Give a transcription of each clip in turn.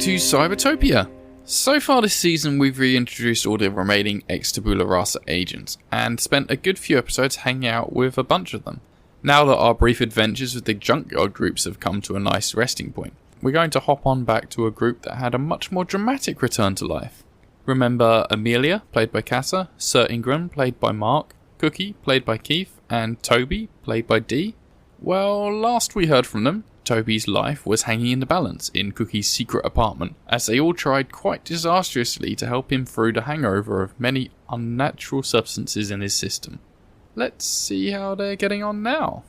to Cybertopia. So far this season we've reintroduced all the remaining ex-Tabula Rasa agents, and spent a good few episodes hanging out with a bunch of them. Now that our brief adventures with the junkyard groups have come to a nice resting point, we're going to hop on back to a group that had a much more dramatic return to life. Remember Amelia, played by Cassa, Sir Ingram, played by Mark, Cookie, played by Keith, and Toby, played by Dee? Well, last we heard from them, Toby's life was hanging in the balance in Cookie's secret apartment, as they all tried quite disastrously to help him through the hangover of many unnatural substances in his system. Let's see how they're getting on now.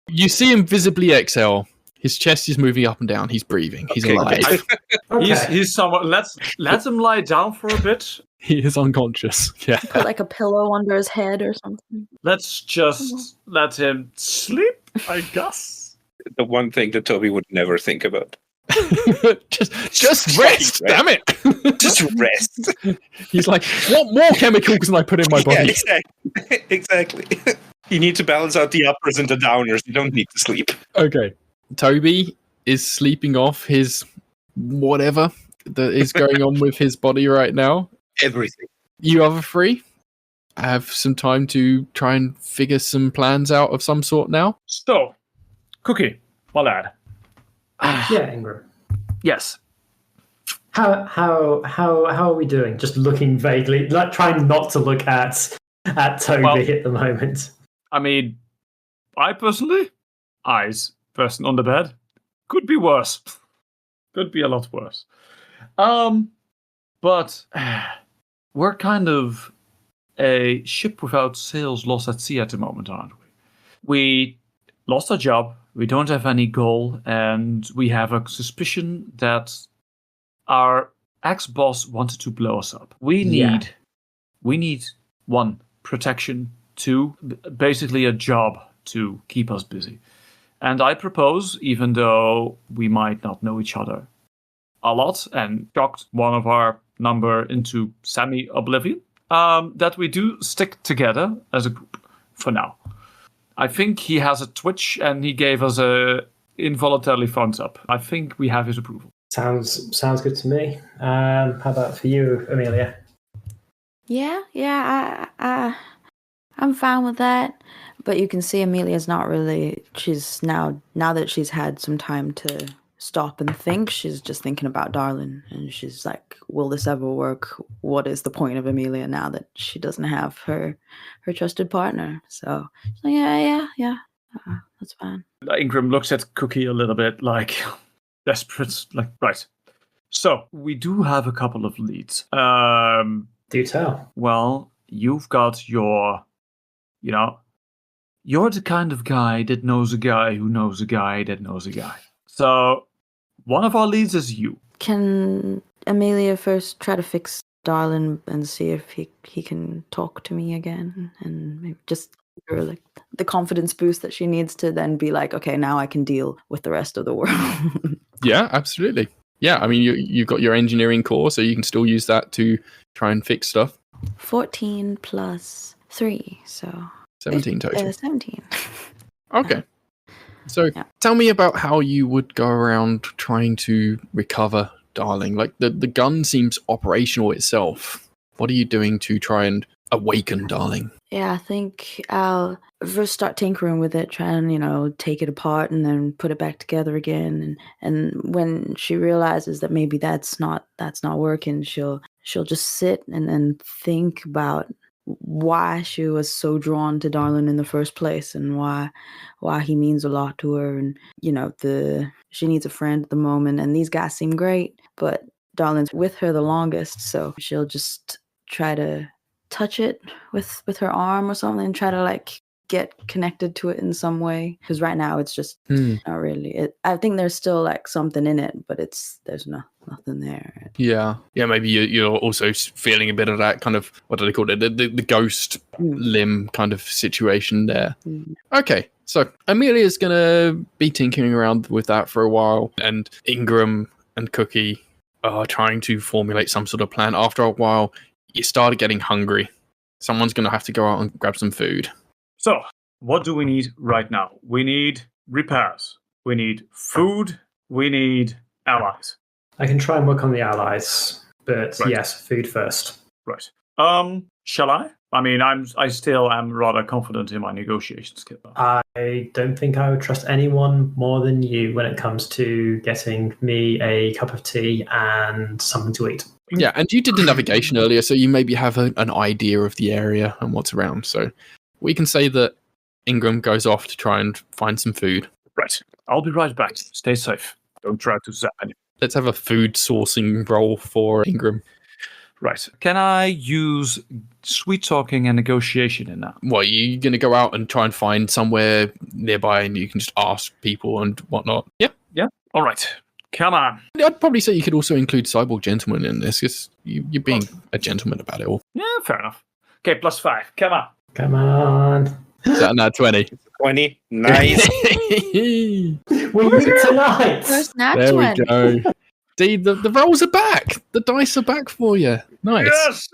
You see him visibly exhale. His chest is moving up and down. He's breathing. He's alive. Okay. He's somewhat. Let's him lie down for a bit. He is unconscious. Yeah. Put like a pillow under his head or something. Let's just let him sleep, I guess. The one thing that Toby would never think about. just rest, damn it. Just rest. He's like, what more chemicals can I put in my body? Yeah, exactly. You need to balance out the uppers and the downers. You don't need to sleep. Okay. Toby is sleeping off his whatever that is going on with his body right now. Everything. You other three have some time to try and figure some plans out of some sort now. So, Cookie, my lad. Yeah, Ingram. Yes. How are we doing? Just looking vaguely, like trying not to look at Toby at the moment. I mean, I personally, eyes person on the bed, could be worse. Could be a lot worse. But we're kind of a ship without sails lost at sea at the moment, aren't we? We lost our job. We don't have any goal, and we have a suspicion that our ex-boss wanted to blow us up. We need one, protection, two, basically a job to keep us busy. And I propose, even though we might not know each other a lot and shocked one of our number into semi-oblivion, that we do stick together as a group for now. I think he has a twitch, and he gave us a involuntarily thumbs up. I think we have his approval. Sounds good to me. How about for you, Amelia? Yeah, I'm fine with that. But you can see Amelia's not really. She's now that she's had some time to stop and think, she's just thinking about Darlin, and she's like, will this ever work? What is the point of Amelia now that she doesn't have her trusted partner? So yeah, that's fine. Ingram looks at Cookie a little bit like desperate, like, right. So we do have a couple of leads. Do tell. Well, you've got your, you're the kind of guy that knows a guy who knows a guy that knows a guy. So one of our leads is you. Can Amelia first try to fix Darlin and see if he can talk to me again, and maybe just give her like the confidence boost that she needs to then be like, okay, now I can deal with the rest of the world. Yeah, absolutely. Yeah, I mean, you've got your engineering core, so you can still use that to try and fix stuff. 14 plus 3, so 17 total. 17. Okay. So tell me about how you would go around trying to recover Darling. Like the gun seems operational itself. What are you doing to try and awaken Darling? Yeah, I think I'll first start tinkering with it, try and, take it apart and then put it back together again. And when she realizes that maybe that's not working, she'll just sit and then think about why she was so drawn to Darlin in the first place, and why he means a lot to her, and she needs a friend at the moment, and these guys seem great, but Darlin's with her the longest, so she'll just try to touch it with her arm or something, and try to like get connected to it in some way, because right now it's just not really. I think there's still like something in it, but there's nothing there. Yeah, maybe you're also feeling a bit of that kind of, what do they call it, the ghost limb kind of situation there. Okay, so Amelia's gonna be tinkering around with that for a while, and Ingram and Cookie are trying to formulate some sort of plan. After a while, you started getting hungry. Someone's gonna have to go out and grab some food. So, what do we need right now? We need repairs. We need food. We need allies. I can try and work on the allies, but Right. yes, food first. Right. Shall I? I mean, I still am rather confident in my negotiation skill. I don't think I would trust anyone more than you when it comes to getting me a cup of tea and something to eat. Yeah, and you did the navigation earlier, so you maybe have an idea of the area and what's around. So we can say that Ingram goes off to try and find some food. Right. I'll be right back. Stay safe. Don't try to zap anyone. Let's have a food sourcing roll for Ingram. Right. Can I use sweet talking and negotiation in that? Well, you're going to go out and try and find somewhere nearby and you can just ask people and whatnot. Yeah. Yeah. All right. Come on. I'd probably say you could also include Cyborg Gentleman in this because you're being a gentleman about it all. Yeah, fair enough. Okay, +5. Come on. Come on. Is that now 20? 20. Nice. We meet tonight. First nat There we 20. go. See, the rolls are back. The dice are back for you. Nice. Yes.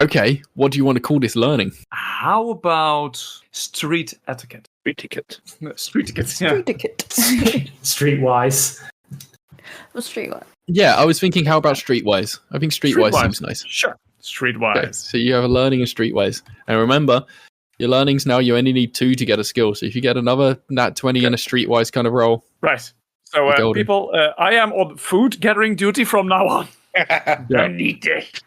Okay, what do you want to call this learning? How about street etiquette? Free ticket. Street etiquette. Yeah. Street ticket. Streetwise. Well, street one. Yeah, I was thinking, how about Streetwise? I think Streetwise seems nice. Sure. Streetwise. Okay, so you have a learning in Streetwise. And remember, your learnings now, you only need 2 to get a skill. So if you get another nat 20 in a Streetwise kind of roll. Right. So, Golden. people, I am on food gathering duty from now on. I need it.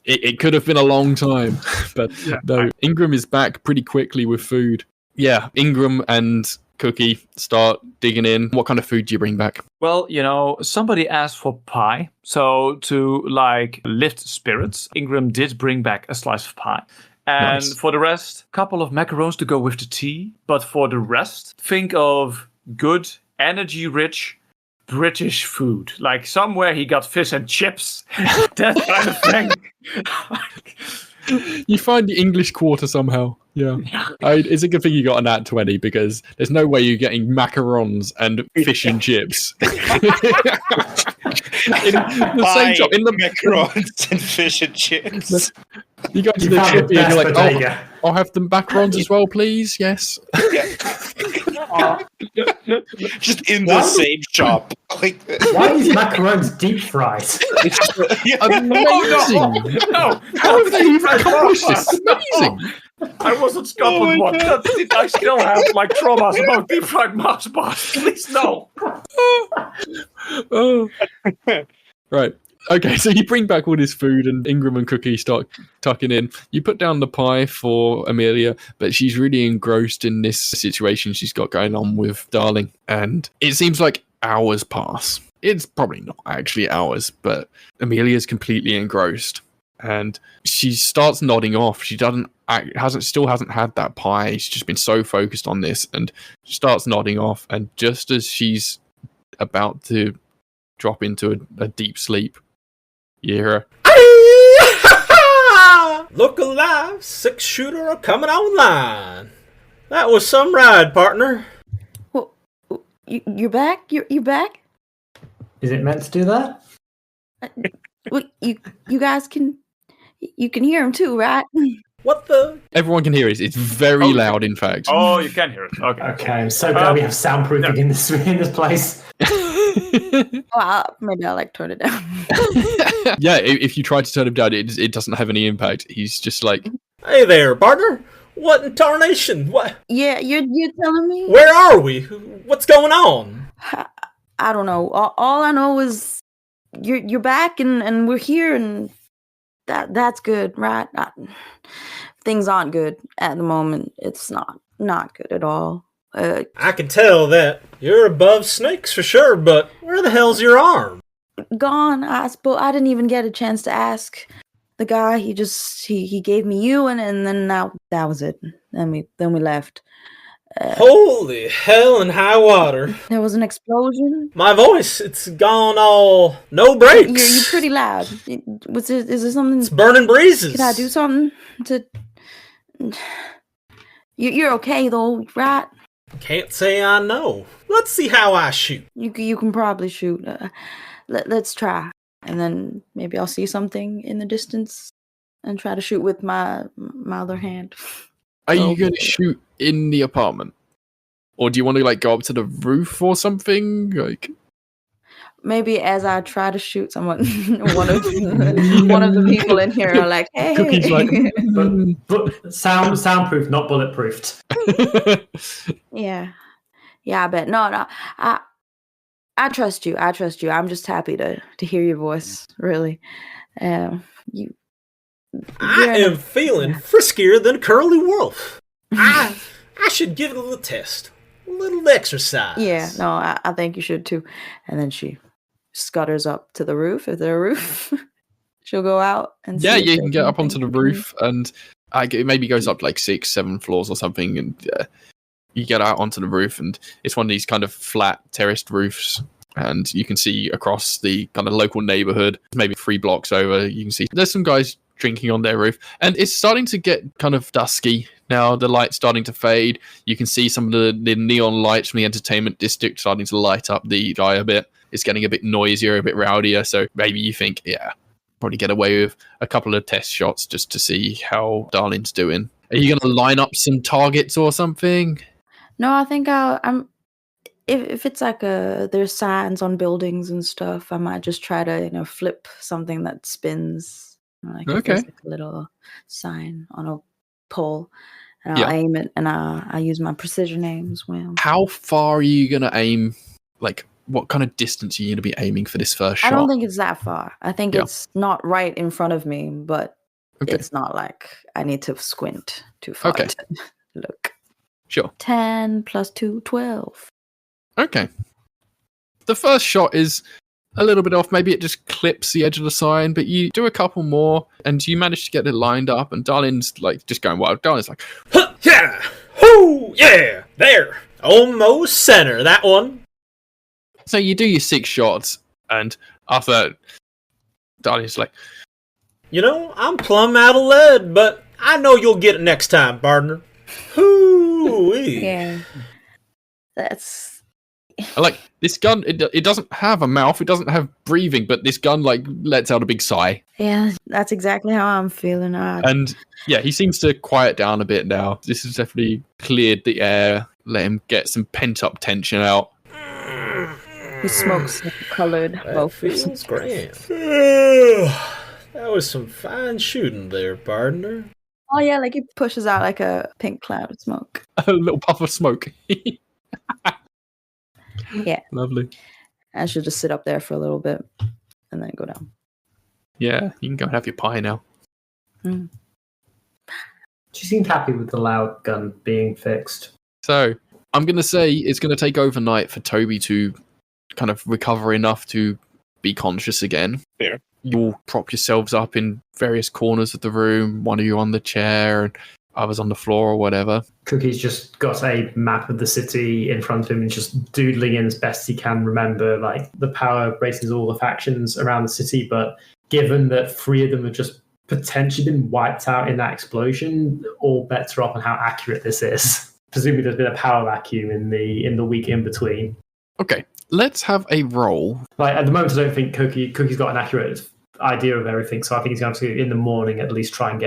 It could have been a long time, but Yeah. no. Ingram is back pretty quickly with food. Yeah, Ingram and Cookie start digging in. What kind of food do you bring back? Well, somebody asked for pie. So to lift spirits, Ingram did bring back a slice of pie. And Nice. for the rest, a couple of macarons to go with the tea. But for the rest, think of good, energy-rich British food. Like somewhere he got fish and chips. That kind of thing. You find the English Quarter somehow. Yeah. It's a good thing you got a nat 20 because there's no way you're getting macarons and fish and chips. In the same shop. In the macarons and fish and chips. You go to You the found the chippy and you're like, best bodega. I'll have the macarons as well, please. Yes. Just in the same shop. Like, Why is macarons deep fried? Amazing. No, How have they even accomplished this? Amazing. I wasn't Scotland one. I still have traumas about deep fried Mars bars. Please no. Oh. Right. Okay, so you bring back all this food and Ingram and Cookie start tucking in. You put down the pie for Amelia, but she's really engrossed in this situation she's got going on with Darling. And it seems like hours pass. It's probably not actually hours, but Amelia's completely engrossed. And she starts nodding off. She still hasn't had that pie. She's just been so focused on this, and she starts nodding off. And just as she's about to drop into a deep sleep, you hear her. Look alive, 6-shooter coming online. That was some ride, partner. Well, you're back. You're back. Is it meant to do that? Well, you guys can hear him too, right? What the? Everyone can hear it. It's very loud, in fact. Oh, you can hear it. Okay. Okay, I'm so glad we have soundproofing in this place. Maybe I'll turn it down. Yeah, if you try to turn him down, it doesn't have any impact. He's just like, Hey there, partner. What in tarnation? What? Yeah, you're telling me? Where are we? What's going on? I don't know. All I know is you're back and we're here, and that's good, right? Things aren't good at the moment. It's not good at all. I can tell that you're above snakes for sure, but where the hell's your arm? Gone. I suppose I didn't even get a chance to ask the guy. He gave me you, and then that was it. Then we left. Holy hell and high water. There was an explosion. My voice, it's gone all no brakes. You're pretty loud. Is there something? It's burning breezes. Can I do something to? You're okay though, right? Can't say I know. Let's see how I shoot. You can probably shoot. Let's try, and then maybe I'll see something in the distance and try to shoot with my other hand. are you going to shoot in the apartment? Or do you want to go up to the roof or something? maybe as I try to shoot someone, one of the people in here are like, "Hey, Cookie's like, but soundproof, not bulletproofed. yeah, I bet. No, I trust you. I trust you. I'm just happy to hear your voice. Really, you. I am feeling friskier than Curly Wolf. I should give it a little test. A little exercise. Yeah, no, I think you should too. And then she scutters up to the roof. If there's a roof, she'll go out and Yeah, see if you there's can get up onto anything. the roof, and it maybe goes up like 6, 7 floors or something, and you get out onto the roof, and it's one of these kind of flat terraced roofs, and you can see across the kind of local neighborhood, maybe 3 blocks over, you can see there's some guys drinking on their roof, and it's starting to get kind of dusky now. The light's starting to fade. You can see some of the neon lights from the entertainment district starting to light up the sky a bit. It's getting a bit noisier, a bit rowdier, so maybe you think, yeah, probably get away with a couple of test shots just to see how Darlene's doing. Are you going to line up some targets or something? No, I think I'm. If it's like there's signs on buildings and stuff, I might just try to flip something that spins. Like if there's like a little sign on a pole, and I'll aim it, and I use my precision aim as well. How far are you going to aim? Like, what kind of distance are you going to be aiming for this first shot? I don't think it's that far. I think it's not right in front of me, but it's not like I need to squint too far to look. Sure. 10 plus 2, 12. Okay. The first shot is a little bit off. Maybe it just clips the edge of the sign, but you do a couple more, and you manage to get it lined up, and Darlene's like just going wild. Darlene's like, huh, yeah, hoo, yeah, there, almost center, that one. So you do your 6 shots, and after that, Darlene's like, I'm plumb out of lead, but I know you'll get it next time, partner. Hoo-wee. Yeah. That's... Like, this gun, it doesn't have a mouth, it doesn't have breathing, but this gun, like, lets out a big sigh. Yeah, that's exactly how I'm feeling. And, yeah, he seems to quiet down a bit now. This has definitely cleared the air, let him get some pent-up tension out. He smokes colored both. Feels grand. That was some fine shooting there, partner. Oh, yeah, like he pushes out like a pink cloud of smoke. A little puff of smoke. Yeah. Lovely. I should just sit up there for a little bit and then go down. Yeah, you can go and have your pie now. Mm. She seemed happy with the loud gun being fixed. So, I'm going to say it's going to take overnight for Toby to kind of recover enough to be conscious again. Fair. You'll prop yourselves up in various corners of the room, one of you on the chair and others on the floor or whatever. Cookie's just got a map of the city in front of him and just doodling in as best he can remember, like, the power races all the factions around the city, but given that 3 of them have just potentially been wiped out in that explosion, all bets are off on how accurate this is. Presumably there's been a power vacuum in the week in between. Okay. Let's have a roll. Like, at the moment, I don't think Cookie's got an accurate idea of everything, so I think he's going to in the morning at least try and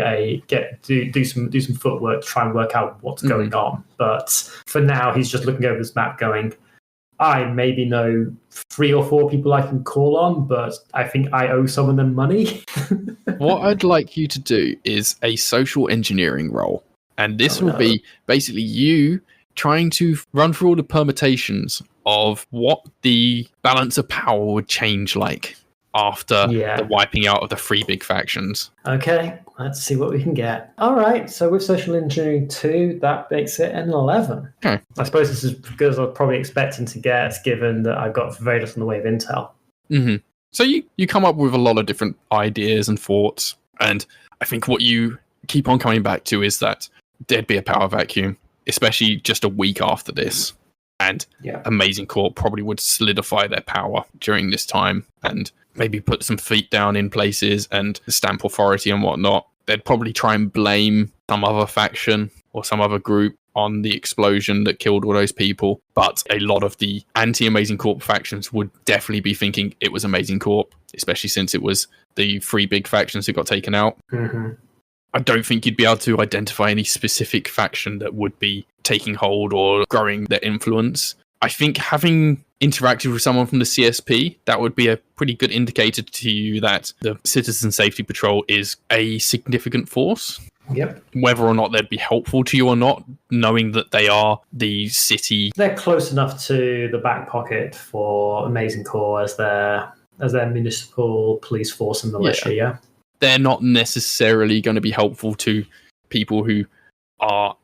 do some footwork to try and work out what's going on. But for now, he's just looking over this map, going, I maybe know 3 or 4 people I can call on, but I think I owe some of them money. What I'd like you to do is a social engineering roll, and this will be basically you trying to run through all the permutations of what the balance of power would change like after the wiping out of the 3 big factions. Okay, let's see what we can get. All right, so with social engineering 2, that makes it an 11. Okay. I suppose this is because I was probably expecting to get, given that I've got very little in the way of intel. Mm-hmm. So you come up with a lot of different ideas and thoughts, and I think what you keep on coming back to is that there'd be a power vacuum, especially just a week after this. And Amazing Corp probably would solidify their power during this time and maybe put some feet down in places and stamp authority and whatnot. They'd probably try and blame some other faction or some other group on the explosion that killed all those people. But a lot of the anti-Amazing Corp factions would definitely be thinking it was Amazing Corp, especially since it was the 3 big factions that got taken out. Mm-hmm. I don't think you'd be able to identify any specific faction that would be taking hold or growing their influence. I think having interacted with someone from the CSP, that would be a pretty good indicator to you that the Citizen Safety Patrol is a significant force. Yep. Whether or not they'd be helpful to you or not, knowing that they are the city. They're close enough to the back pocket for Amazing Corps as their municipal police force and militia, yeah? They're not necessarily going to be helpful to people who are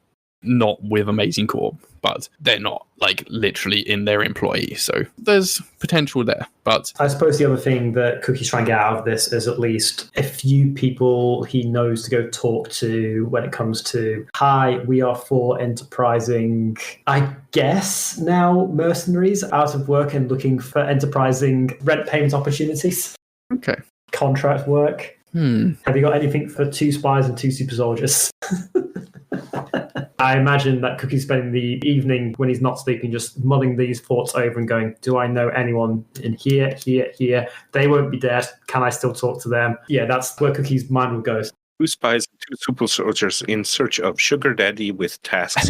not with Amazing Corps, but they're not like literally in their employee. So there's potential there. But I suppose the other thing that Cookie's trying to get out of this is at least a few people he knows to go talk to when it comes to, hi, we are for enterprising, I guess now mercenaries out of work and looking for enterprising rent payment opportunities. Okay. Contract work. Have you got anything for 2 spies and 2 super soldiers? I imagine that Cookie's spending the evening when he's not sleeping just mulling these thoughts over and going, do I know anyone in here? They won't be dead. Can I still talk to them? Yeah, that's where Cookie's mind will go. 2 spies and 2 super soldiers in search of sugar daddy with tasks.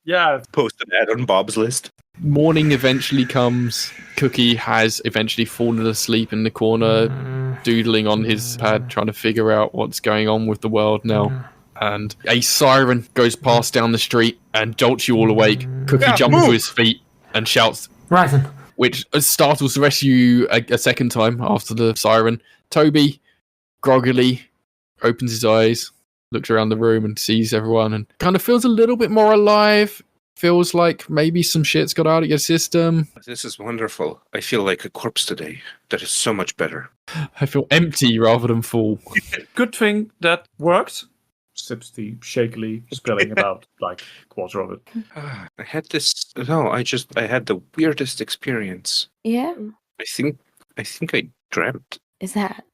Yeah. Posted that on Bob's list. Morning eventually comes. Cookie has eventually fallen asleep in the corner, doodling on his pad, trying to figure out what's going on with the world now. And a siren goes past down the street and jolts you all awake. Cookie jumps to his feet and shouts, Rizon, which startles the rest of you a second time after the siren. Toby, groggily, opens his eyes, looks around the room and sees everyone and kind of feels a little bit more alive. Feels like maybe some shit's got out of your system. This is wonderful. I feel like a corpse today. That is so much better. I feel empty rather than full. Good thing that worked. Sips tea shakily, spilling about like a quarter of it. I had the weirdest experience. Yeah. I think I dreamt. Is that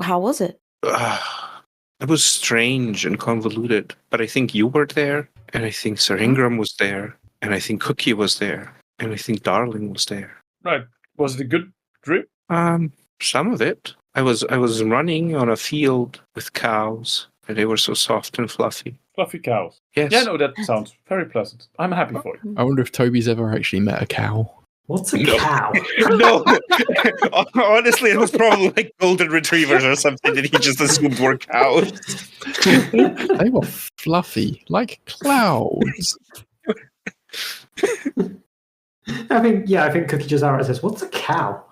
how was it? It was strange and convoluted, but I think you were there, and I think Sir Ingram was there, and I think Cookie was there, and I think Darling was there. Right. Was it a good dream? Some of it. I was running on a field with cows, and they were so soft and fluffy. Fluffy cows. Yes. Yeah, no, that sounds very pleasant. I'm happy for you. I wonder if Toby's ever actually met a cow. what's a cow? No. Honestly, it was probably like golden retrievers or something that he just assumed were cows. They were fluffy, like clouds. I think Cookie just outright says, what's a cow?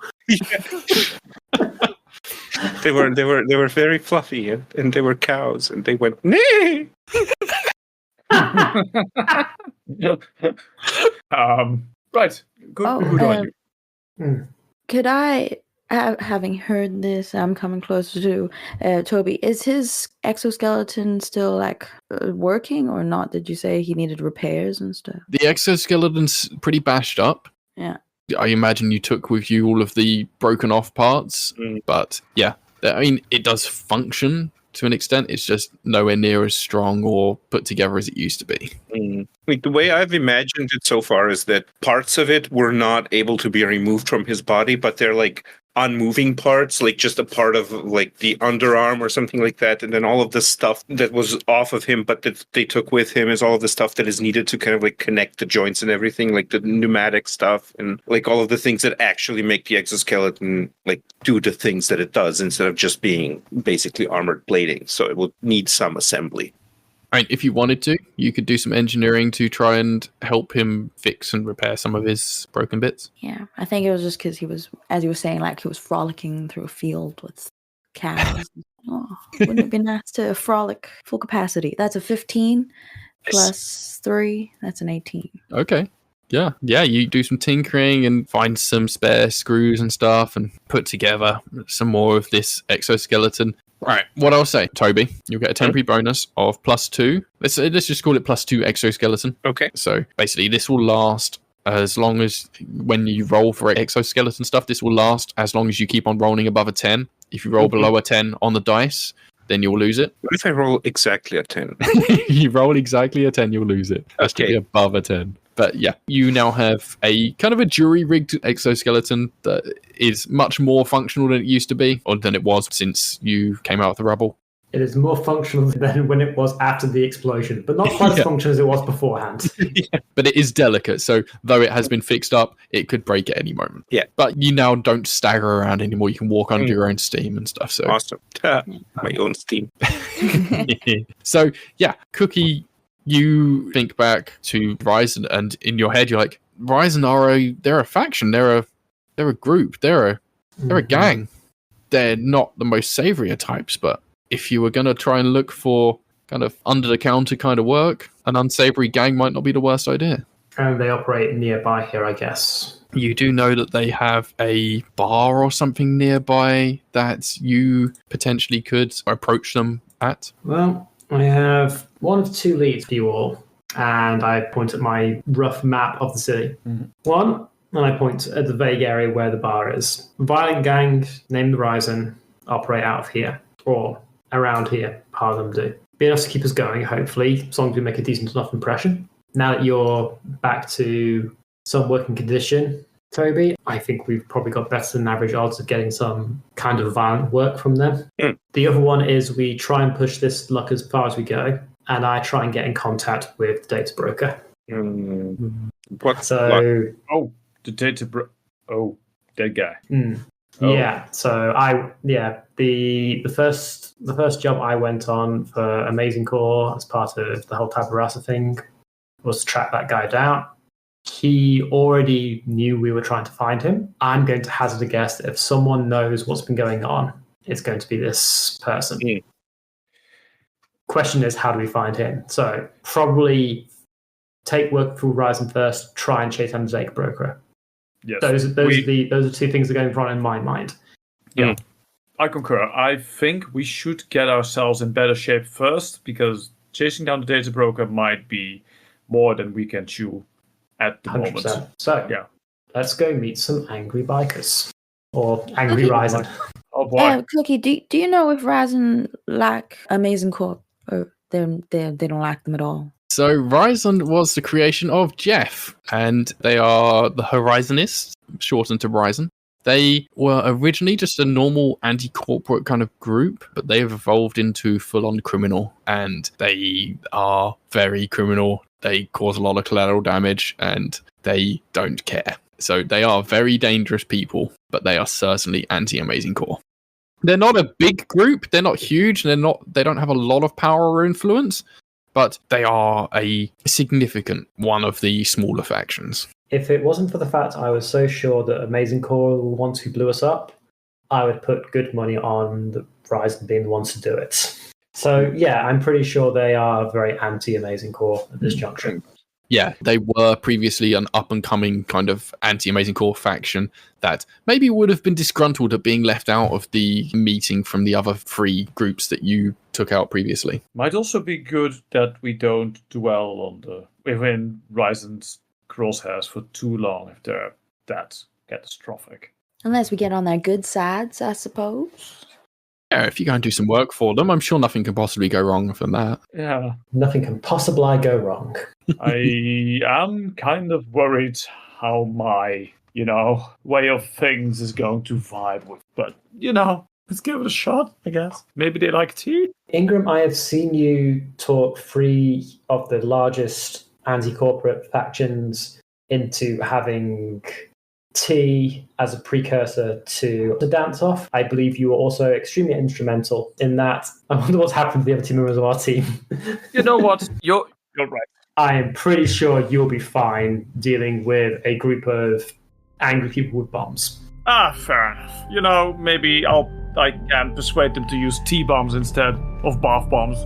They were very fluffy and they were cows and they went nee. Right. Good. Good on you. Could I, having heard this, I'm coming closer to Toby. Is his exoskeleton still like working or not? Did you say he needed repairs and stuff? The exoskeleton's pretty bashed up. Yeah. I imagine you took with you all of the broken off parts, but yeah, I mean, it does function to an extent. It's just nowhere near as strong or put together as it used to be. Like the way I've imagined it so far is that parts of it were not able to be removed from his body, but they're like unmoving parts, like just a part of like the underarm or something like that. And then all of the stuff that was off of him, but that they took with him is all of the stuff that is needed to kind of like connect the joints and everything, like the pneumatic stuff and like all of the things that actually make the exoskeleton like do the things that it does instead of just being basically armored plating. So it will need some assembly. I mean, if you wanted to, you could do some engineering to try and help him fix and repair some of his broken bits. Yeah, I think it was just because he was, as you were saying, like he was frolicking through a field with cows. Wouldn't it be nice to frolic full capacity? That's a 15 plus 3. That's an 18. Okay. Yeah, you do some tinkering and find some spare screws and stuff and put together some more of this exoskeleton. Right, what I'll say, Toby, you'll get a temporary bonus of +2. Let's just call it +2 exoskeleton. Okay. So basically, this will last as long as when you roll for exoskeleton stuff. This will last as long as you keep on rolling above a 10. If you roll below a 10 on the dice, then you'll lose it. What if I roll exactly a 10? You roll exactly a 10, you'll lose it. Has to be above a 10. But yeah, you now have a kind of a jury-rigged exoskeleton that is much more functional than it used to be, or than it was since you came out of the rubble. It is more functional than when it was after the explosion, but not quite as functional as it was beforehand. But it is delicate, so though it has been fixed up, it could break at any moment. Yeah. But you now don't stagger around anymore. You can walk under your own steam and stuff. So Awesome. My own steam. So, yeah, Cookie, you think back to Rizon, and in your head, you're like, Rizon they're a faction. They're a group. They're a gang. They're not the most savory of types, but if you were going to try and look for kind of under-the-counter kind of work, an unsavory gang might not be the worst idea. And they operate nearby here, I guess. You do know that they have a bar or something nearby that you potentially could approach them at. Well, I have one of two leads for you all, and I point at my rough map of the city. One, and I point at the vague area where the bar is. Violent gang named the Rizon operate out of here, or around here, part of them do. Be enough to keep us going, hopefully, as long as we make a decent enough impression. Now that you're back to some working condition, Toby, I think we've probably got better than average odds of getting some kind of violent work from them. The other one is we try and push this luck as far as we go, and I try and get in contact with the data broker. What? So, The data dead guy. Yeah. So the first job I went on for Amazing Core as part of the whole Tabarasa thing was to track that guy down. He already knew we were trying to find him. I'm going to hazard a guess that if someone knows what's been going on, it's going to be this person. Question is, how do we find him? So probably take work through Rizon first, try and chase down the data broker. Yes. Those are two things that are going on in my mind. Yeah, I concur. I think we should get ourselves in better shape first, because chasing down the data broker might be more than we can chew at the 100%. moment. So let's go meet some angry bikers or angry Rizon. Oh boy. Cookie, do you know if Rizon like Amazing Corp, or they don't like them at all? So Rizon was the creation of Jeff, and they are the Horizonists, shortened to Rizon. They were originally just a normal anti-corporate kind of group, but they have evolved into full-on criminal, and they are very criminal. They cause a lot of collateral damage, and they don't care. So they are very dangerous people, but they are certainly anti-Amazing Core. They're not a big group. They're not huge. They don't have a lot of power or influence, but they are a significant one of the smaller factions. If it wasn't for the fact I was so sure that Amazing Core were the ones who blew us up, I would put good money on the Rizon being the ones to do it. So yeah, I'm pretty sure they are very anti-Amazing Core at this juncture. Yeah, they were previously an up-and-coming kind of anti-Amazing Core faction that maybe would have been disgruntled at being left out of the meeting from the other three groups that you took out previously. Might also be good that we don't dwell on within Rizon's crosshairs for too long if they're that catastrophic. Unless we get on their good sides, I suppose. Yeah, if you go and do some work for them, I'm sure nothing can possibly go wrong from that. Yeah. Nothing can possibly go wrong. I am kind of worried how my, way of things is going to vibe with. But, let's give it a shot, I guess. Maybe they like tea? Ingram, I have seen you talk three of the largest anti-corporate factions into having tea as a precursor to the dance-off. I believe you were also extremely instrumental in that. I wonder what's happened to the other two members of our team. You know what? You're right. I am pretty sure you'll be fine dealing with a group of angry people with bombs. Fair enough. Maybe I can persuade them to use tea bombs instead of bath bombs.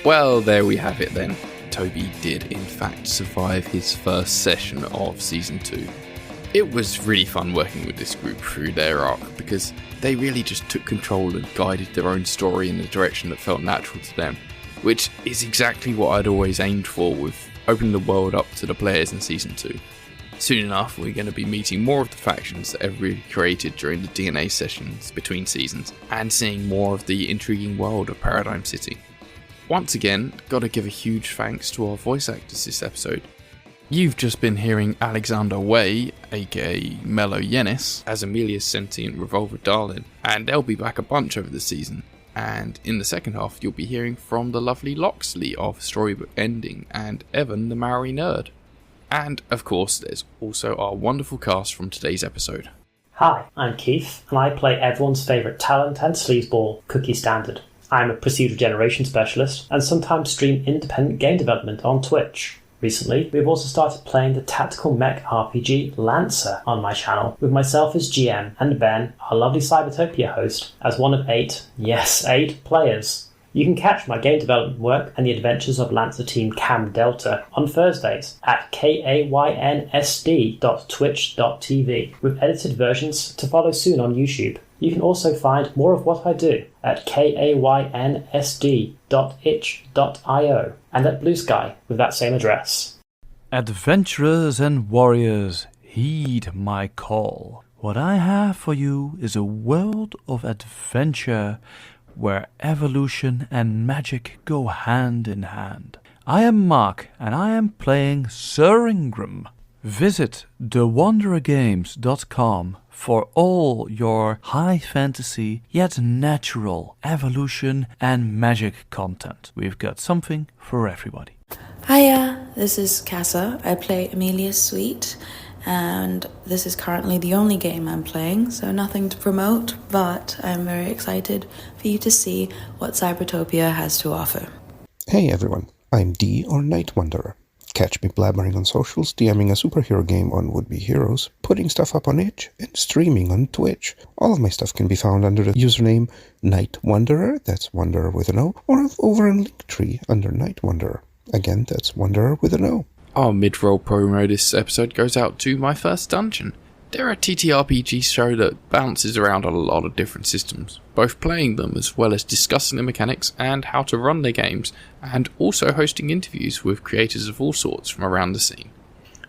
Well, there we have it then. Toby did in fact survive his first session of Season 2. It was really fun working with this group through their arc, because they really just took control and guided their own story in the direction that felt natural to them, which is exactly what I'd always aimed for with opening the world up to the players in Season 2. Soon enough, we're going to be meeting more of the factions that Ever created during the DNA sessions between seasons, and seeing more of the intriguing world of Paradigm City. Once again, gotta give a huge thanks to our voice actors this episode. You've just been hearing Alexander Way, aka Mello Yenis, as Amelia's sentient revolver darling, and they'll be back a bunch over the season. And in the second half, you'll be hearing from the lovely Loxley of Storybook Ending, and Evan the Maori Nerd. And, of course, there's also our wonderful cast from today's episode. Hi, I'm Keith, and I play everyone's favourite talent and sleazeball, Cookie Standard. I'm a procedural generation specialist, and sometimes stream independent game development on Twitch. Recently, we've also started playing the tactical mech RPG Lancer on my channel, with myself as GM and Ben, our lovely Cybertopia host, as one of 8 players. You can catch my game development work and the adventures of Lancer Team Cam Delta on Thursdays at kaYNSD.twitch.tv, with edited versions to follow soon on YouTube. You can also find more of what I do at kaYNSD.itch.io and at Blue Sky with that same address. Adventurers and warriors, heed my call. What I have for you is a world of adventure where evolution and magic go hand in hand. I am Mark, and I am playing Sir Ingram. Visit thewanderergames.com for all your high fantasy yet natural evolution and magic content. We've got something for everybody. Hiya, this is Cassa. I play Amelia's suite, and this is currently the only game I'm playing, so nothing to promote, but I'm very excited for you to see what Cybertopia has to offer. Hey everyone, I'm D or Night Wanderer. Catch me blabbering on socials, DMing a superhero game on Would-Be Heroes, putting stuff up on itch, and streaming on Twitch. All of my stuff can be found under the username Night Wanderer, that's Wanderer with an O, or over in Linktree under Night Wanderer. Again, that's Wanderer with an O. Our mid-roll promo this episode goes out to My First Dungeon. They're a TTRPG show that bounces around a lot of different systems, both playing them as well as discussing the mechanics and how to run their games, and also hosting interviews with creators of all sorts from around the scene.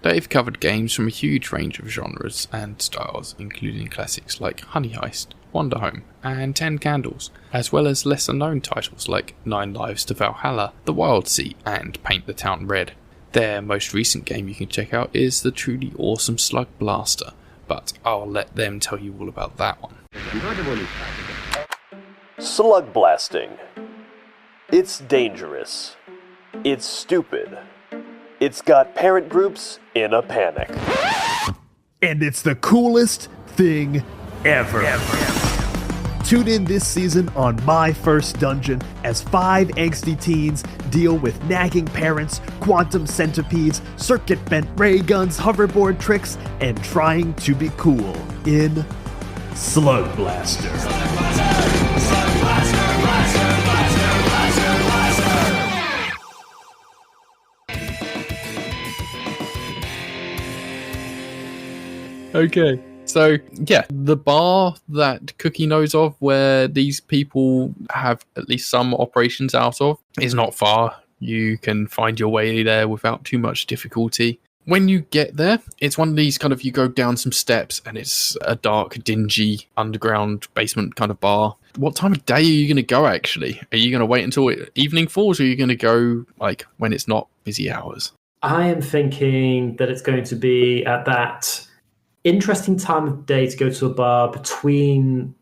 They've covered games from a huge range of genres and styles, including classics like Honey Heist, Wonder Home, and 10 Candles, as well as lesser known titles like 9 Lives to Valhalla, The Wild Sea, and Paint the Town Red. Their most recent game you can check out is the truly awesome Slug Blaster, but I'll let them tell you all about that one. Slug blasting. It's dangerous. It's stupid. It's got parent groups in a panic. And it's the coolest thing ever. Tune in this season on My First Dungeon as 5 angsty teens deal with nagging parents, quantum centipedes, circuit-bent ray guns, hoverboard tricks, and trying to be cool in Slug Blaster. Okay. So, yeah, the bar that Cookie knows of where these people have at least some operations out of is not far. You can find your way there without too much difficulty. When you get there, it's one of these kind of, you go down some steps and it's a dark, dingy, underground basement kind of bar. What time of day are you going to go, actually? Are you going to wait until evening falls, or are you going to go, like, when it's not busy hours? I am thinking that it's going to be at that interesting time of day to go to a bar between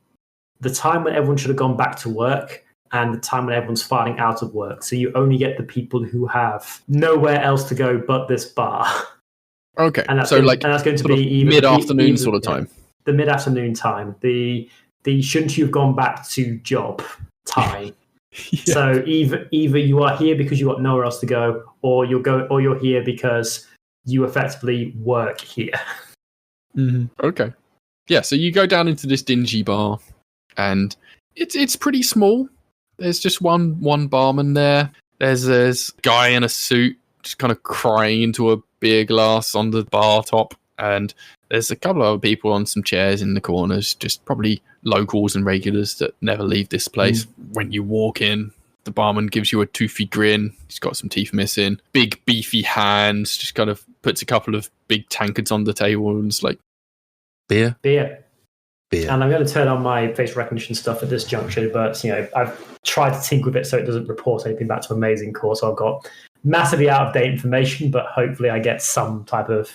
the time when everyone should have gone back to work and the time when everyone's filing out of work. So you only get the people who have nowhere else to go but this bar. Okay, and that's so going, like and that's going to be even mid-afternoon even, sort of time. The mid-afternoon time. The shouldn't you have gone back to job time. Yeah. So either you are here because you got nowhere else to go, or you're here because you effectively work here. Mm-hmm. Okay. Yeah, so you go down into this dingy bar, and it's pretty small. There's just one barman there. There's a guy in a suit just kind of crying into a beer glass on the bar top, and there's a couple of other people on some chairs in the corners, just probably locals and regulars that never leave this place. When you walk in, the barman gives you a toothy grin. He's got some teeth missing, big beefy hands, just kind of puts a couple of big tankards on the table and is like, Beer? Beer. Beer. And I'm going to turn on my facial recognition stuff at this juncture, but I've tried to tinker with it so it doesn't report anything back to Amazing Core. So I've got massively out of date information, but hopefully I get some type of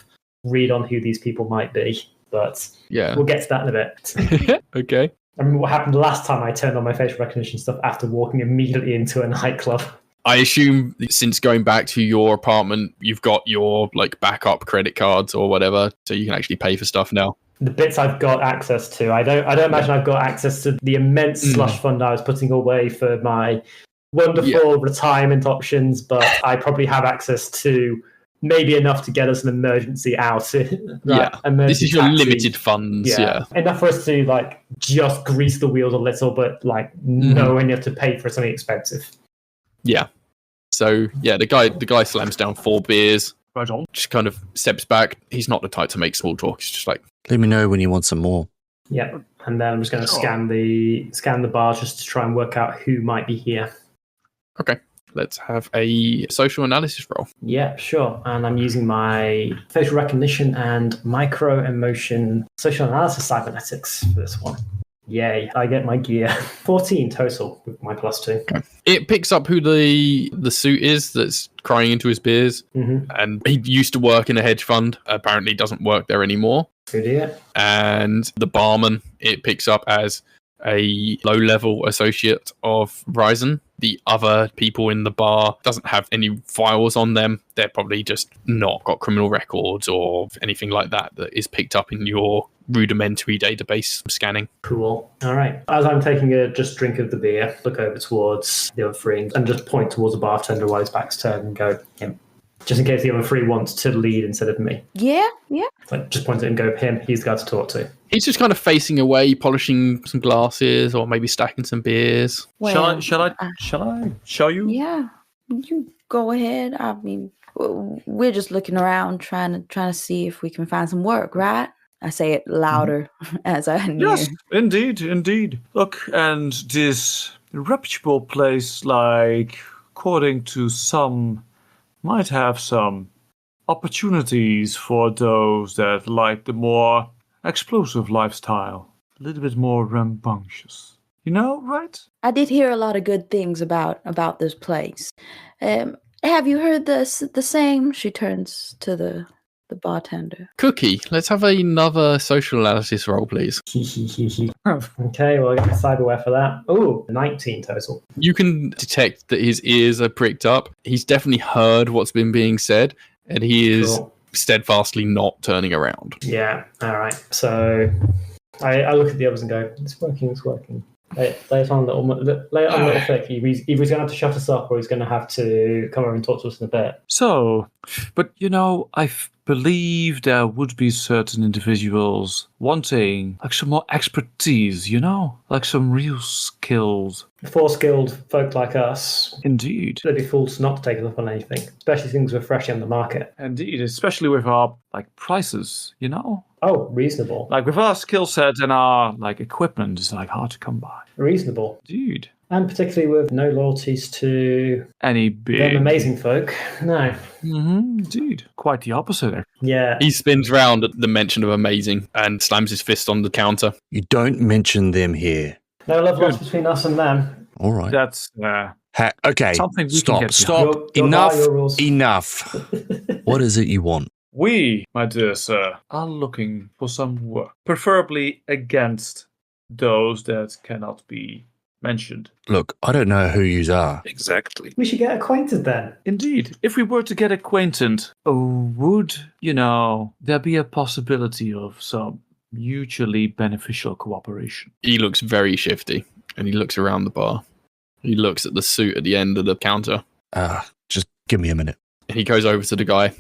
read on who these people might be. But we'll get to that in a bit. Okay. I remember what happened last time I turned on my facial recognition stuff after walking immediately into a nightclub. I assume since going back to your apartment, you've got your like backup credit cards or whatever, so you can actually pay for stuff now. The bits I've got access to. I don't imagine I've got access to the immense slush fund I was putting away for my wonderful retirement options, but I probably have access to maybe enough to get us an emergency out. Emergency this is your taxi. limited funds. Yeah. Enough for us to like just grease the wheels a little, but like knowing you have to pay for something expensive. Yeah. So the guy slams down 4 beers. Right on. Just kind of steps back. He's not the type to make small talk. He's just like, Let me know when you want some more. Yeah, and then I'm just going to scan the bar just to try and work out who might be here. okay, let's have a social analysis roll. Yeah, sure. And I'm using my facial recognition and micro emotion social analysis cybernetics for this one. Yay, I get my gear. 14 total with my +2. Okay. It picks up who the suit is that's crying into his beers. And he used to work in a hedge fund. Apparently doesn't work there anymore. Good idea. And the barman, it picks up as a low-level associate of Rizon. The other people in the bar doesn't have any files on them. They're probably just not got criminal records or anything like that is picked up in your rudimentary database scanning. Cool. All right. As I'm taking a just drink of the beer, look over towards the other three and just point towards the bartender while his back's turned and go, him. Just in case the other three wants to lead instead of me. Yeah. Like, just point it and go, him. He's the guy to talk to. He's just kind of facing away, polishing some glasses or maybe stacking some beers. Well, Shall I show you? Yeah, you go ahead. I mean, we're just looking around, trying to see if we can find some work, right? I say it louder as I near. Yes, indeed. Look, and this reputable place, like, according to some, might have some opportunities for those that like the more explosive lifestyle, a little bit more rambunctious. You know, right? I did hear a lot of good things about this place. Have you heard the same? She turns to the bartender. Cookie, let's have another social analysis roll, please. Okay, well, I get the cyberware for that. Ooh, 19 total. You can detect that his ears are pricked up. He's definitely heard what's been being said, and he is steadfastly not turning around. Yeah, all right. So I look at the others and go, it's working. Lay it on a little thick. Either he's going to have to shut us up or he's going to have to come over and talk to us in a bit. So, but I believe there would be certain individuals wanting like some more expertise, like some real skills. For skilled folk like us, Indeed. they'd be fools not to take us up on anything, especially things we're fresh on the market. Indeed, especially with our prices, Oh, reasonable. Like with our skill set and our equipment is hard to come by. Reasonable. Indeed. And particularly with no loyalties to Any them big amazing folk. No. Indeed. Quite the opposite. Yeah. He spins round at the mention of amazing and slams his fist on the counter. You don't mention them here. No love lost between us and them. All right. That's Okay. something we can Stop. get Stop. Your Enough. bar, your rules. Enough. What is it you want? We, my dear sir, are looking for some work, preferably against those that cannot be mentioned. Look, I don't know who yous are. Exactly. We should get acquainted then. Indeed, if we were to get acquainted, would, there be a possibility of some mutually beneficial cooperation? He looks very shifty, and he looks around the bar. He looks at the suit at the end of the counter. Just give me a minute. And he goes over to the guy,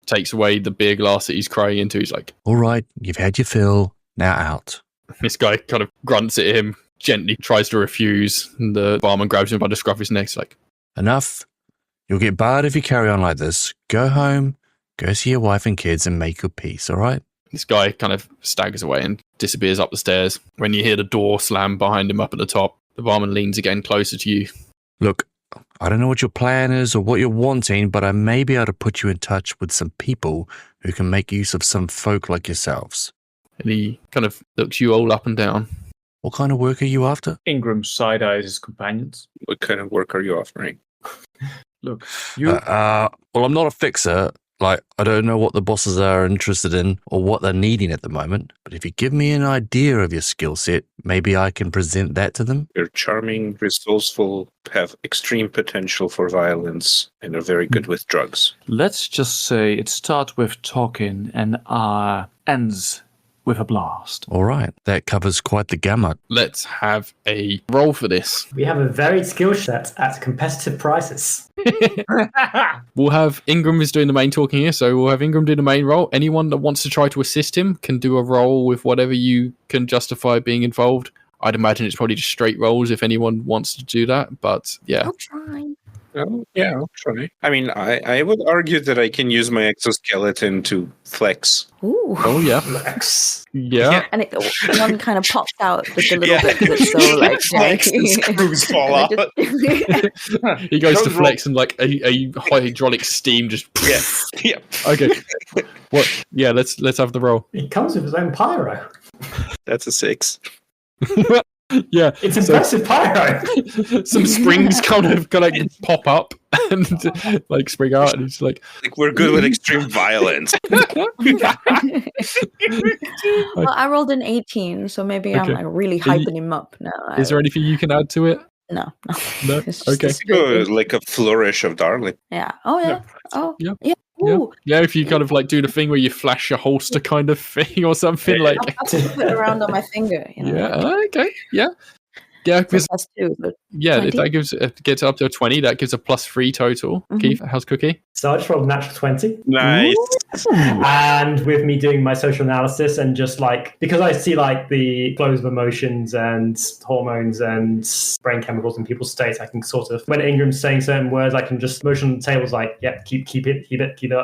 takes away the beer glass that he's crying into. He's like, All right, you've had your fill. Now out. this guy kind of grunts at him, gently tries to refuse. And the barman grabs him by the scruff of his neck. He's like, Enough. You'll get barred if you carry on like this. Go home, go see your wife and kids and make your peace, all right? this guy kind of staggers away and disappears up the stairs. When you hear the door slam behind him up at the top, the barman leans again closer to you. Look, I don't know what your plan is or what you're wanting, but I may be able to put you in touch with some people who can make use of some folk like yourselves. And he kind of looks you all up and down. What kind of work are you after? Ingram side-eyes his companions. What kind of work are you offering? Look, you... Well, I'm not a fixer. Like, I don't know what the bosses are interested in or what they're needing at the moment. But if you give me an idea of your skill set, maybe I can present that to them. You're charming, resourceful, have extreme potential for violence, and are very good with drugs. Let's just say it starts with talking and ends with a blast. All right. That covers quite the gamut. Let's have a roll for this. We have a varied skill set at competitive prices. We'll have Ingram is doing the main talking here, so we'll have Ingram do the main role. Anyone that wants to try to assist him can do a roll with whatever you can justify being involved. I'd imagine it's probably just straight rolls if anyone wants to do that, but yeah. I'll try. Oh, yeah, I'll try. I mean, I would argue that I can use my exoskeleton to flex. Ooh. Oh, yeah. Flex. Yeah. And one kind of pops out just a little bit because it's so like Flex and screws fall off. He goes to flex and like a hydraulic steam just... Yeah. Okay. What? Yeah, let's have the roll. He comes with his own pyro. That's a 6. Yeah, It's impressive pyro. some springs kind of pop up and like spring out, and it's like We're good with extreme violence. Well, I rolled an 18, so maybe I'm Okay. like really hyping him up now. Is there anything you can add to it? No. No? It's just Okay. a straight- Like a flourish of darling. Yeah. Oh yeah. Oh Yeah. yeah. Yeah. Ooh. Yeah, if you kind of like do the thing where you flash your holster kind of thing or something like. I'll put it around on my finger. You know? Yeah. Okay. Yeah. Yeah. So Because plus 2. So yeah, if 20? that gets up to a 20, that gives a +3 total. Mhm. Keith, how's Cookie? So I just rolled a natural 20. Nice. And with me doing my social analysis and just like, because I see like the flows of emotions and hormones and brain chemicals in people's states, I can sort of, when Ingram's saying certain words, I can just motion on the tables like, yep, keep it up, keep it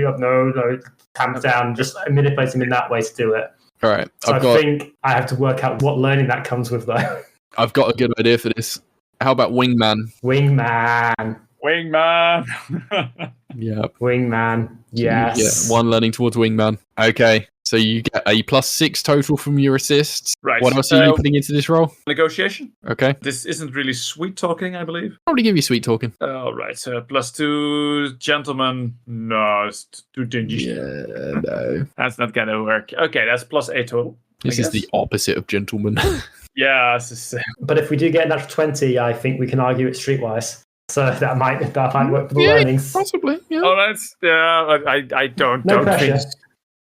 up, no, tamp down, just manipulate him in that way to do it. All right. So I think I have to work out what learning that comes with though. I've got a good idea for this. How about Wingman? Wingman. Yeah. Wingman. Yes. Yeah, one learning towards Wingman. Okay. So you get a +6 total from your assists. Right. What else are you putting into this role? Negotiation. Okay. This isn't really sweet talking, I believe. Probably give you sweet talking. All right. +2, gentlemen. No, it's too dingy. Yeah, no. That's not gonna work. Okay, that's +8 total. This is the opposite of gentleman. Yeah, this is, But if we do get a natural 20, I think we can argue it streetwise. So that might work for the learnings. Possibly. Yeah. all right. Yeah, I don't No don't pressure. think.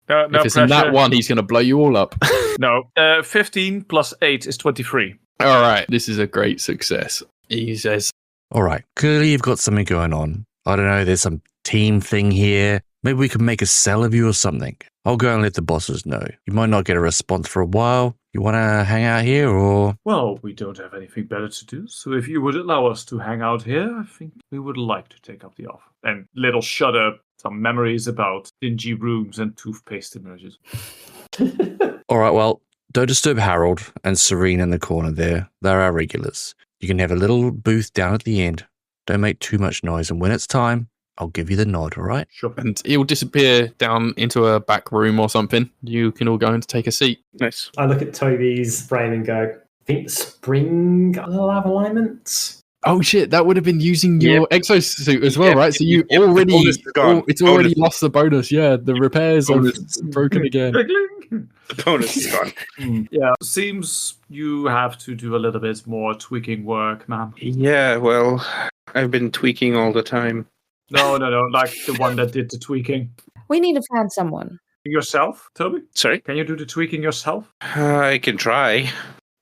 No if it's in that one, he's going to blow you all up. No. 15 + 8 is 23. All right. This is a great success. He says, All right. Clearly, you've got something going on. I don't know. There's some team thing here. Maybe we can make a sell of you or something. I'll go and let the bosses know. You might not get a response for a while. You want to hang out here or? Well, we don't have anything better to do, so if you would allow us to hang out here, I think we would like to take up the offer. And little shudder, some memories about dingy rooms and toothpaste emerges. All right, well, don't disturb Harold and Serene in the corner there. They're our regulars. You can have a little booth down at the end. Don't make too much noise, and when it's time, I'll give you the nod, all right? Sure. and he'll disappear down into a back room or something. You can all go in to take a seat. Nice. I look at Toby's frame and go, I think the spring will have alignment. Oh shit! That would have been using your exosuit as well, Yep, right? So you yep, the already, bonus is gone. it's already Bonus. lost the bonus. Yeah, the repairs are Bonus. broken again. The bonus is gone. Yeah, seems you have to do a little bit more tweaking work, ma'am. Yeah, well, I've been tweaking all the time. No, like the one that did the tweaking. We need to find someone. Yourself, Toby? Sorry? Can you do the tweaking yourself? I can try.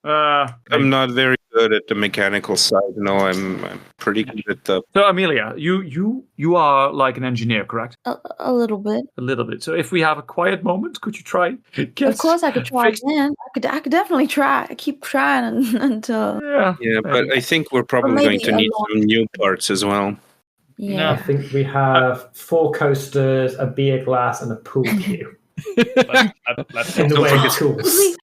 I'm not very good at the mechanical side. No, I'm pretty good at the... So, Amelia, you are like an engineer, correct? A little bit. A little bit. So, if we have a quiet moment, could you try? Of course, I could try fix- again. I could definitely try. I keep trying until. Yeah. Yeah, but I think we're probably maybe going to need everyone- some new parts as well. Yeah. I think we have 4 coasters, a beer glass, and a pool cue. Let's In the Don't way of forget- tools.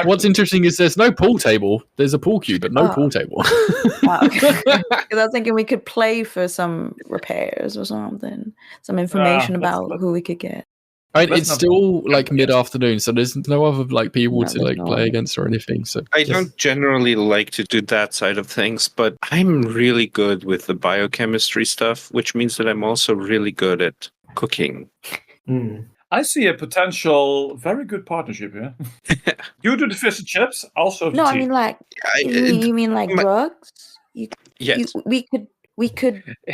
What's interesting is there's no pool table. There's a pool cue, but no pool table. Okay. 'Cause I was thinking we could play for some repairs or something. Some information about who we could get. I mean, it's still like mid-afternoon, so there's no other like people No, to there's like no play other. against or anything. So I don't generally like to do that side of things, but I'm really good with the biochemistry stuff, which means that I'm also really good at cooking. I see a potential very good partnership here. You do the fish and chips, also the No, I tea. mean like you mean like drugs? Yes. We could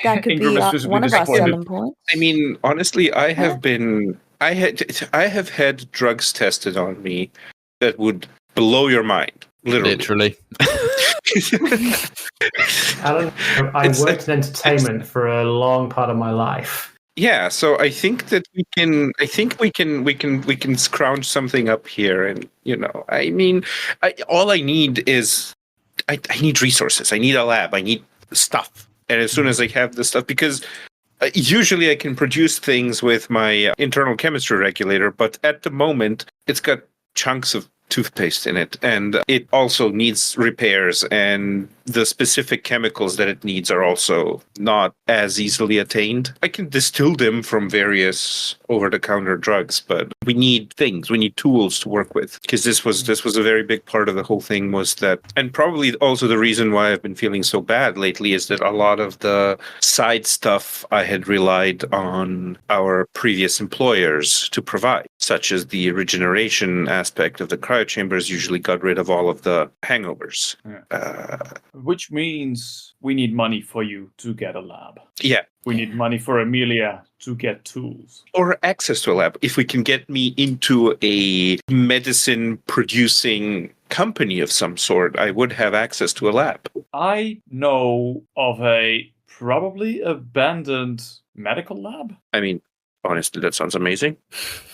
that could Ingram be is visibly one of our disappointed. selling points. I mean, honestly, I Huh? have had drugs tested on me that would blow your mind, literally. Alan, I worked in entertainment for a long part of my life. Yeah, so I think that we can scrounge something up here, and I mean, all I need is I need resources. I need a lab. I need stuff, and as soon as I have the stuff, because usually I can produce things with my internal chemistry regulator, but at the moment it's got chunks of toothpaste in it, and it also needs repairs, and the specific chemicals that it needs are also not as easily attained. I can distill them from various over-the-counter drugs, but we need things, we need tools to work with, because this was a very big part of the whole thing, was that, and probably also the reason why I've been feeling so bad lately is that a lot of the side stuff I had relied on our previous employers to provide, such as the regeneration aspect of the cryo chambers, usually got rid of all of the hangovers. Which means we need money for you to get a lab. Yeah. We need money for Amelia to get tools. Or access to a lab. If we can get me into a medicine producing company of some sort, I would have access to a lab. I know of a probably abandoned medical lab. I mean, honestly, that sounds amazing.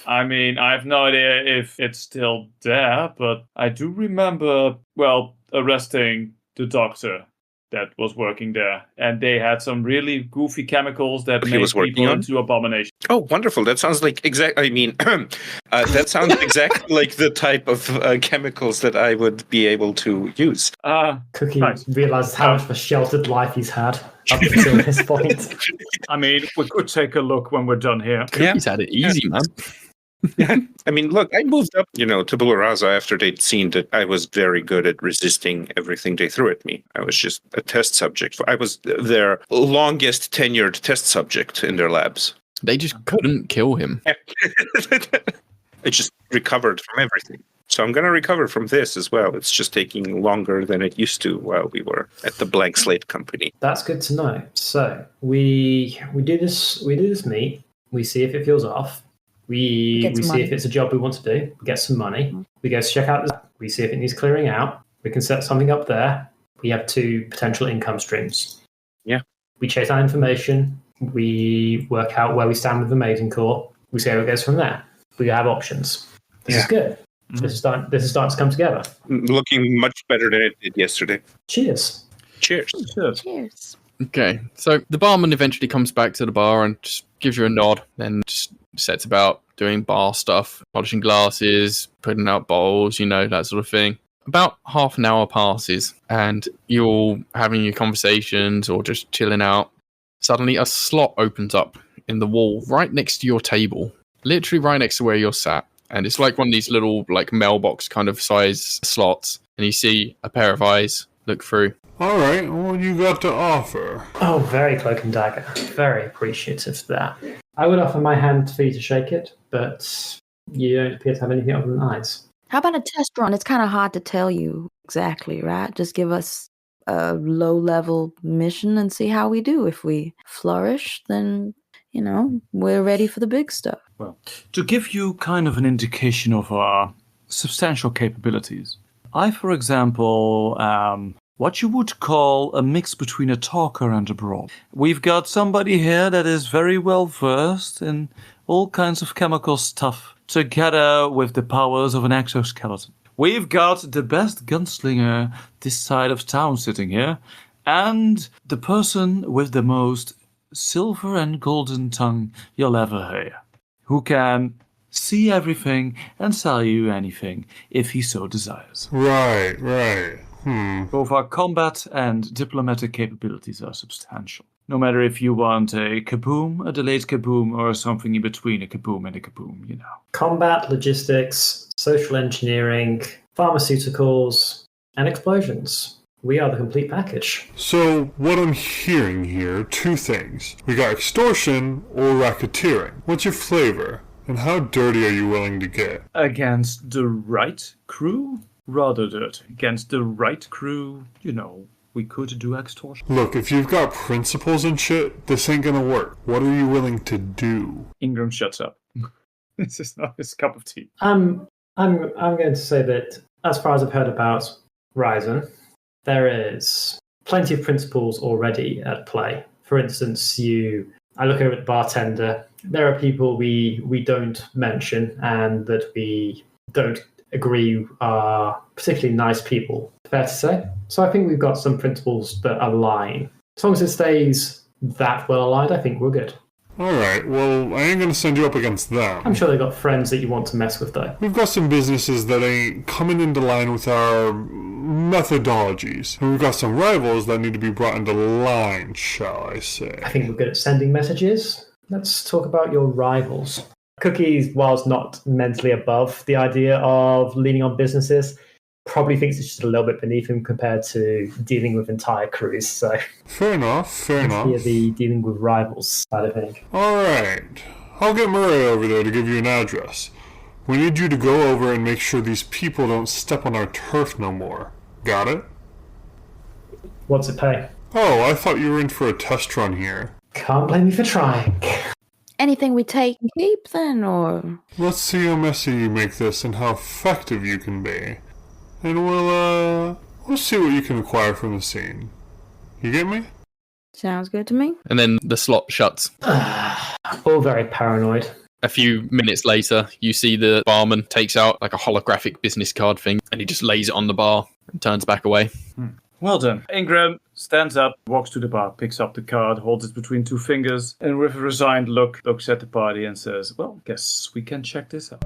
I mean, I have no idea if it's still there, but I do remember, arresting the doctor that was working there, and they had some really goofy chemicals that made people into abominations. Oh, wonderful! That sounds like that sounds exactly like the type of chemicals that I would be able to use. Cookie realizes how much of a sheltered life he's had up until this point. I mean, we could take a look when we're done here. Cookie's had it easy, man. Yeah. I mean, look, I moved up, tabula rasa after they'd seen that I was very good at resisting everything they threw at me. I was just a test subject. I was their longest tenured test subject in their labs. They just couldn't kill him. I just recovered from everything. So I'm going to recover from this as well. It's just taking longer than it used to while we were at the Blank Slate Company. That's good to know. So we do this meet. We see if it feels off. We see if it's a job we want to do. We get some money. We go check out this. We see if it needs clearing out. We can set something up there. We have 2 potential income streams. Yeah. We chase that information. We work out where we stand with the Maiden Corps. We see how it goes from there. We have options. This is good. Mm-hmm. This is starting to come together. Looking much better than it did yesterday. Cheers. Cheers. Cheers. Okay, so the barman eventually comes back to the bar and just gives you a nod, then just sets about doing bar stuff, polishing glasses, putting out bowls, that sort of thing. About half an hour passes, and you're all having your conversations or just chilling out. Suddenly, a slot opens up in the wall right next to your table, literally right next to where you're sat. And it's like one of these little, mailbox kind of size slots, and you see a pair of eyes look through. All right, what you got to offer? Oh, very cloak and dagger. Very appreciative of that. I would offer my hand for you to shake it, but you don't appear to have anything other than eyes. How about a test run? It's kind of hard to tell you exactly, right? Just give us a low-level mission and see how we do. If we flourish, then, we're ready for the big stuff. Well, to give you kind of an indication of our substantial capabilities, I, for example, what you would call a mix between a talker and a brawler. We've got somebody here that is very well versed in all kinds of chemical stuff, together with the powers of an exoskeleton. We've got the best gunslinger this side of town sitting here, and the person with the most silver and golden tongue you'll ever hear, who can see everything, and sell you anything if he so desires. Right. Both our combat and diplomatic capabilities are substantial. No matter if you want a kaboom, a delayed kaboom, or something in between a kaboom and a kaboom, you know. Combat, logistics, social engineering, pharmaceuticals, and explosions. We are the complete package. So, what I'm hearing here, two things. We got extortion or racketeering. What's your flavor? And how dirty are you willing to get? Against the right crew? Rather dirty. Against the right crew, you know, we could do extortion. Look, if you've got principles and shit, this ain't gonna work. What are you willing to do? Ingram shuts up. This is not his cup of tea. I'm going to say that as far as I've heard about Rizon, there is plenty of principles already at play. For instance, I look over at the bartender. There are people we don't mention and that we don't agree are particularly nice people. Fair to say. So I think we've got some principles that align. As long as it stays that well aligned, I think we're good. Alright, well, I ain't gonna send you up against them. I'm sure they've got friends that you want to mess with, though. We've got some businesses that ain't coming into line with our methodologies. And we've got some rivals that need to be brought into line, shall I say. I think we're good at sending messages. Let's talk about your rivals. Cookies, whilst not mentally above the idea of leaning on businesses, probably thinks it's just a little bit beneath him compared to dealing with entire crews. So Fair enough. here the dealing with rivals side of thing. Alright, I'll get Murray over there to give you an address. We need you to go over and make sure these people don't step on our turf no more. Got it? What's it pay? Oh, I thought you were in for a test run here. Can't blame me for trying. Anything we take and keep then, or? Let's see how messy you make this and how effective you can be. And we'll see what you can acquire from the scene. You get me? Sounds good to me. And then the slot shuts. All very paranoid. A few minutes later, you see the barman takes out like a holographic business card thing and he just lays it on the bar and turns back away. Well done. Ingram stands up, walks to the bar, picks up the card, holds it between two fingers, and with a resigned look, looks at the party and says, well, guess we can check this out.